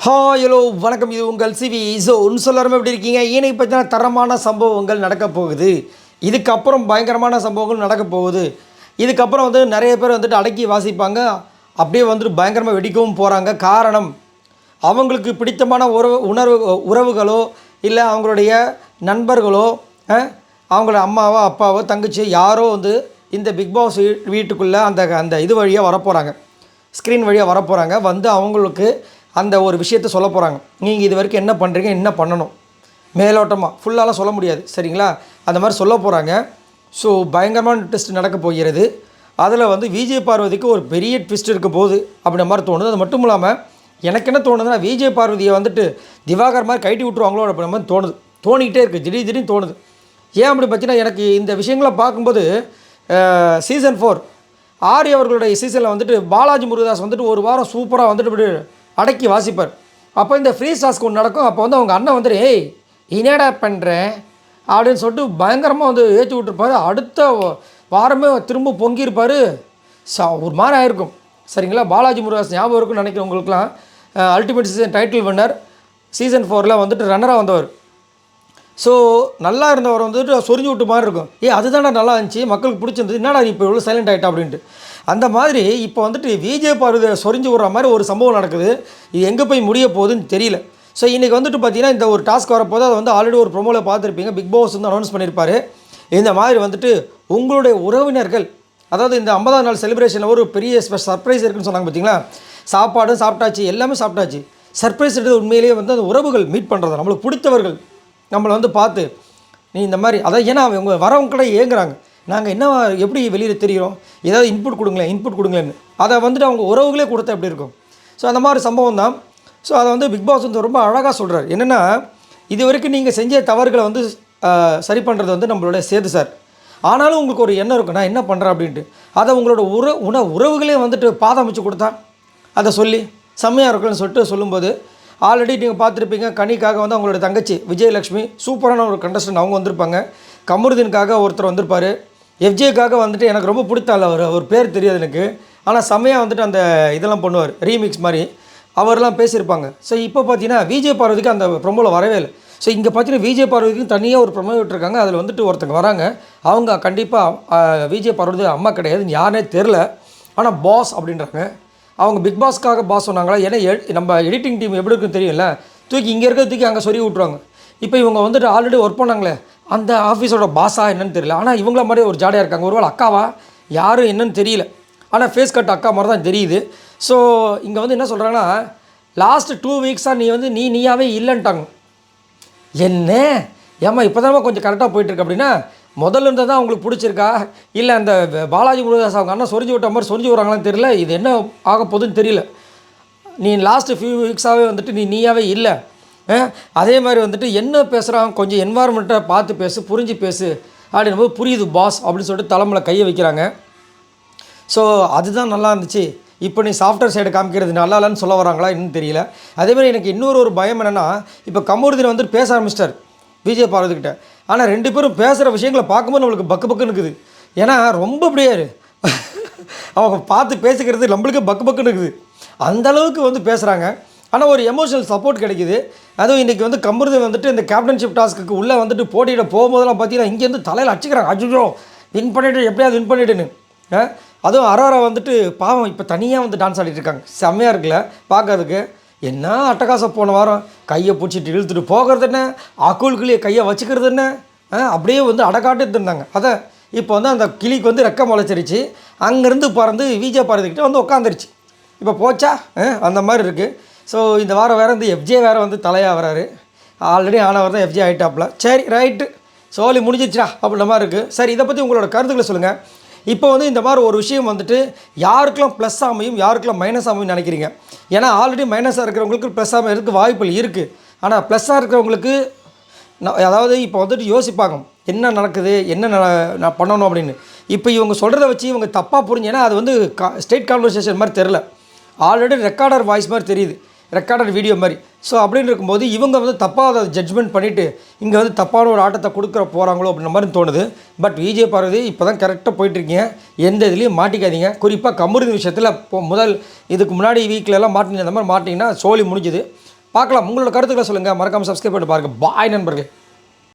Hello வணக்கம். இது உங்கள் சிவி. ஒன்று சொல்லாமல் எப்படி இருக்கீங்க? ஈனை பற்றின தரமான சம்பவங்கள் நடக்க போகுது. இதுக்கப்புறம் பயங்கரமான சம்பவங்கள் நடக்க போகுது. இதுக்கப்புறம் நிறைய பேர் அடக்கி வாசிப்பாங்க. அப்படியே பயங்கரமாக வெடிக்கவும் போகிறாங்க. காரணம், அவங்களுக்கு பிடித்தமான உறவுகளோ இல்லை அவங்களுடைய நண்பர்களோ அவங்களோட அம்மாவோ அப்பாவோ தங்கச்சி யாரோ இந்த பிக் பாஸ் வீட்டுக்குள்ளே அந்த இது வழியாக வரப்போகிறாங்க, ஸ்க்ரீன் வழியாக வரப்போகிறாங்க. அவங்களுக்கு அந்த ஒரு விஷயத்தை சொல்ல போகிறாங்க. நீங்கள் இது வரைக்கும் என்ன பண்ணுறீங்க, என்ன பண்ணணும், மேலோட்டமாக ஃபுல்லாலாம் சொல்ல முடியாது, சரிங்களா? அந்த மாதிரி சொல்ல போகிறாங்க. ஸோ பயங்கரமான ட்விஸ்ட் நடக்க போகிறது. அதில் விஜய் பார்வதிக்கு ஒரு பெரிய ட்விஸ்ட் இருக்க போகுது அப்படின்ற மாதிரி தோணுது. அது மட்டும் இல்லாமல் எனக்கு என்ன தோணுதுன்னா, விஜய் பார்வதியை திவாகர் மாதிரி கைட்டி விட்டுருவாங்களோ அப்படின்ற மாதிரி தோணிக்கிட்டே இருக்குது. திடீர்னு தோணுது. ஏன் அப்படி பார்த்தீங்கன்னா, எனக்கு இந்த விஷயங்களை பார்க்கும்போது சீசன் 4 ஆரி அவர்களுடைய சீசனில் பாலாஜி முருகதாஸ் ஒரு வாரம் சூப்பராக இப்படி அடக்கி வாசிப்பார். அப்போ இந்த ஃப்ரீ டாஸ்க் ஒன்று நடக்கும். அப்போ அவங்க அண்ணன் ஏய் என்னடா பண்ணுறேன் அப்படின்னு சொல்லிட்டு பயங்கரமாக ஏற்றி விட்டுருப்பார். அடுத்த வாரமே திரும்ப பொங்கியிருப்பார். ஒரு மாதிரி ஆயிருக்கும், சரிங்களா? பாலாஜி முருகதாஸ் ஞாபகம் இருக்குன்னு நினைக்கிறேன் உங்களுக்குலாம். Ultimate season title winner, season 4ல் ரன்னராக வந்தவர். ஸோ நல்லா இருந்தவர் சொரிஞ்சு விட்டு மாதிரி இருக்கும். அதுதானே நல்லா இருந்துச்சு, மக்களுக்கு பிடிச்சிருந்தது, என்னடா இப்போ இவ்வளோ சைலண்ட் ஆகிட்டா அப்படின்ட்டு. அந்த மாதிரி இப்போ விஜய் பார்வதியை சொரிஞ்சு விடுற மாதிரி ஒரு சம்பவம் நடக்குது. இது எங்கே போய் முடிய போகுதுன்னு தெரியல. ஸோ இன்றைக்கி பார்த்தீங்கன்னா இந்த ஒரு டாஸ்க் வரப்போது அதை ஆல்ரெடி ஒரு ப்ரோமோவில் பார்த்துருப்பீங்க. பிக் பாஸ் அனௌன்ஸ் பண்ணியிருப்பார். இந்த மாதிரி உங்களுடைய உறவினர்கள், அதாவது இந்த 50ஆம் நாள் செலிப்ரேஷனில் ஒரு பெரிய சர்ப்ரைஸ் இருக்குன்னு சொன்னாங்க பார்த்தீங்களா? சாப்பாடும் சாப்பிட்டாச்சு, எல்லாமே சாப்பிட்டாச்சு. சர்ப்ரைஸ் எடுத்து உண்மையிலேயே அந்த உறவுகள் மீட் பண்ணுறது, நம்மளுக்கு பிடித்தவர்கள் நம்மளை பார்த்து நீ இந்த மாதிரி அதான், ஏன்னா அவங்க வரவங்க கூட ஏங்குறாங்க, நாங்கள் என்ன எப்படி வெளியில் தெரிகிறோம், ஏதாவது இன்புட் கொடுங்களேன்னு. அதை அவங்க உறவுகளே கொடுத்தா எப்படி இருக்கும்? ஸோ அந்த மாதிரி சம்பவம் தான். ஸோ அதை பிக் பாஸ் ரொம்ப அழகாக சொல்கிறார். என்னென்னா, இது வரைக்கும் நீங்கள் செஞ்ச தவறுகளை சரி பண்ணுறது நம்மளோட சேது சார். ஆனாலும் உங்களுக்கு ஒரு எண்ணம் இருக்கும், நான் என்ன பண்ணுறேன் அப்படின்ட்டு. அதை உங்களோட உறவுகளே பாதம் அமைச்சு கொடுத்தா அதை சொல்லி செம்மையாக இருக்குன்னு சொல்லும்போது, ஆல்ரெடி நீங்கள் பார்த்துருப்பீங்க. கனிக்காக அவங்களோட தங்கச்சி விஜயலக்ஷ்மி சூப்பரான ஒரு கண்டஸ்டன்ட் அவங்க வந்திருப்பாங்க. கமருதீனுக்காக ஒருத்தர் வந்திருப்பார். எஃப்ஜேக்காக எனக்கு ரொம்ப பிடித்தாள். அவர் பேர் தெரியாது எனக்கு, ஆனால் செம்மையாக அந்த இதெல்லாம் பண்ணுவார், ரீமிக்ஸ் மாதிரி அவரெல்லாம் பேசியிருப்பாங்க. ஸோ இப்போ பார்த்தீங்கன்னா விஜய் பார்வதிக்கு அந்த ப்ரொமோவில் வரவே இல்லை. ஸோ இங்கே பார்த்தீங்கன்னா விஜய் பார்வதிக்கு தனியாக ஒரு ப்ரொமோ விட்டுருக்காங்க. அதில் ஒருத்தங்க வராங்க. அவங்க கண்டிப்பாக விஜய் பார்வதி அம்மா கிடையாதுன்னு யாருனே தெரில, ஆனால் பாஸ் அப்படின்றாங்க. அவங்க பிக் பாஸ்க்காக பாஸ் சொன்னாங்களா? ஏன்னா நம்ம எடிட்டிங் டீம் எப்படி இருக்குன்னு தெரியல, தூக்கி இங்கே இருக்கிறதுக்கு அங்கே சொல்லி விட்ருவாங்க. இப்போ இவங்க ஆல்ரெடி ஒர்க் பண்ணாங்களே அந்த ஆஃபீஸோட பாஸா என்னன்னு தெரியல, ஆனால் இவங்கள மாதிரி ஒரு ஜாலியாக இருக்காங்க. ஒருவேளை அக்காவா யாரும் என்னன்னு தெரியல, ஆனால் ஃபேஸ் கட் அக்கா மாதிரி தான் தெரியுது. ஸோ இங்கே என்ன சொல்கிறாங்கன்னா, லாஸ்ட்டு 2 வீக்ஸாக நீயாவே இல்லைன்ட்டாங்க. என்ன ஏம்மா இப்போ தான் கொஞ்சம் கரெக்டாக போயிட்டுருக்கு அப்படின்னா, முதல்ல இருந்தால் தான் அவங்களுக்கு பிடிச்சிருக்கா, இல்லை அந்த பாலாஜி முருகதாஸ் அவங்க அண்ணன் சொரிஞ்சு விட்ட மாதிரி சொரிஞ்சு விட்றாங்களான்னு தெரியல. இது என்ன ஆக போகுதுன்னு தெரியல. நீ லாஸ்ட்டு ஃபியூ வீக்ஸாகவே நீயாவே இல்லை. அதே மாதிரி என்ன பேசுகிறாங்க, கொஞ்சம் என்வாரன்மெண்ட்டை பார்த்து பேசு, புரிஞ்சு பேசு அப்படின்போது புரியுது பாஸ் அப்படின்னு சொல்லிட்டு தலைமையில் கையை வைக்கிறாங்க. ஸோ அதுதான் நல்லா இருந்துச்சு. இப்போ நீ சாஃப்ட்வேர் சைடு காமிக்கிறது நல்லா இல்லைன்னு சொல்ல வராங்களா இன்னும் தெரியல. அதேமாதிரி எனக்கு இன்னொரு பயம் என்னென்னா, இப்போ கமருதீன் பேச ஆரம்பிச்சிட்டார் விஜய் பார்வதிக்கிட்ட. ஆனால் 2 பேரும் பேசுகிற விஷயங்களை பார்க்கும்போது நம்மளுக்கு பக்குன்னு இருக்குது. ஏன்னா ரொம்ப அப்படியே அவங்க பார்த்து பேசிக்கிறது நம்மளுக்கு பக்குன்னு இருக்குது. அந்தளவுக்கு பேசுகிறாங்க. ஆனால் ஒரு எமோஷனல் சப்போர்ட் கிடைக்குது. அதுவும் இன்றைக்கி கமருதீன் இந்த கேப்டன்ஷிப் டாஸ்க்கு உள்ளே போட்டியிட போகும்போதெல்லாம் பார்த்தீங்கன்னா இங்கேருந்து தலையில் அடிச்சுக்கிறாங்க. அஜுஜோ வின் பண்ணிவிட்டு எப்படியாவது வின் பண்ணிவிட்டுன்னு. அதுவும் அரோரா பாவம் இப்போ தனியாக டான்ஸ் ஆடிட்டு இருக்காங்க. செம்மையாக இருக்குல்ல பார்க்கறதுக்கு. என்ன அட்டகாசம். போன வாரம் கையை பிடிச்சிட்டு இழுத்துட்டு போகிறது என்ன, அக்குள்குள்ளேயே கையை வச்சுக்கிறது என்ன, அப்படியே அடக்காட்டு இருந்தாங்க. அதை இப்போ அந்த கிளிக்கு ரெக்க முளைச்சிருச்சு. அங்கேருந்து பறந்து விஜய் பார்வதிக்கிட்ட உட்காந்துருச்சு. இப்போ போச்சா அந்த மாதிரி இருக்குது. ஸோ இந்த வாரம் வேறு எஃப்ஜே வேறு தலையாக வராரு. ஆல்ரெடி ஆனவர் தான் எஃப்ஜே ஆகிட்டாப்ல. சரி ரைட்டு, சோலி முடிஞ்சிச்சா அப்படின்ற மாதிரி இருக்குது. சரி, இதை பற்றி உங்களோட கருத்துக்களை சொல்லுங்கள். இப்போ இந்த மாதிரி ஒரு விஷயம் யாருக்கெல்லாம் ப்ளஸ் அமையும், யாருக்கெல்லாம் மைனஸ் அமையும் நினைக்கிறீங்க? ஏன்னா ஆல்ரெடி மைனஸாக இருக்கிறவங்களுக்கு ப்ளஸ் ஆகிறதுக்கு வாய்ப்புகள் இருக்குது. ஆனால் ப்ளஸ்ஸாக இருக்கிறவங்களுக்கு அதாவது இப்போ யோசிப்பாங்க, என்ன நடக்குது, என்ன நான் பண்ணணும் அப்படின்னு. இப்போ இவங்க சொல்கிறத வச்சு இவங்க தப்பாக புரிஞ்சு, ஏன்னா அது ஸ்டேட் கான்வர்சேஷன் மாதிரி தெரில, ஆல்ரெடி ரெக்கார்டர் வாய்ஸ் மாதிரி தெரியுது. ரெக்கார்டட் வீடியோ மாதிரி. ஸோ அப்படின்னு இருக்கும்போது இவங்க வந்து தப்பாக அதை ஜட்ஜ்மெண்ட் பண்ணிவிட்டு இங்கே வந்து தப்பான ஒரு ஆட்டத்தை கொடுக்குற போகிறாங்களோ அப்படின்ற மாதிரி தோணுது. பட் விஜய் பார்வதி இப்போ தான் கரெக்டாக போயிட்டுருக்கீங்க, எந்த இதுலேயும் மாட்டிக்காதீங்க. குறிப்பாக கமருதீன் விஷயத்தில் முதல் இதுக்கு முன்னாடி வீக்கிலலாம் மாட்டிங்க, அந்த மாதிரி மாட்டிங்கன்னா சோலி முடிஞ்சுது. பார்க்கலாம். உங்களோட கருத்துக்களை சொல்லுங்கள், மறக்காமல் சப்ஸ்கிரைப் பண்ணி பாருங்கள். பாய் நண்பர்கள்.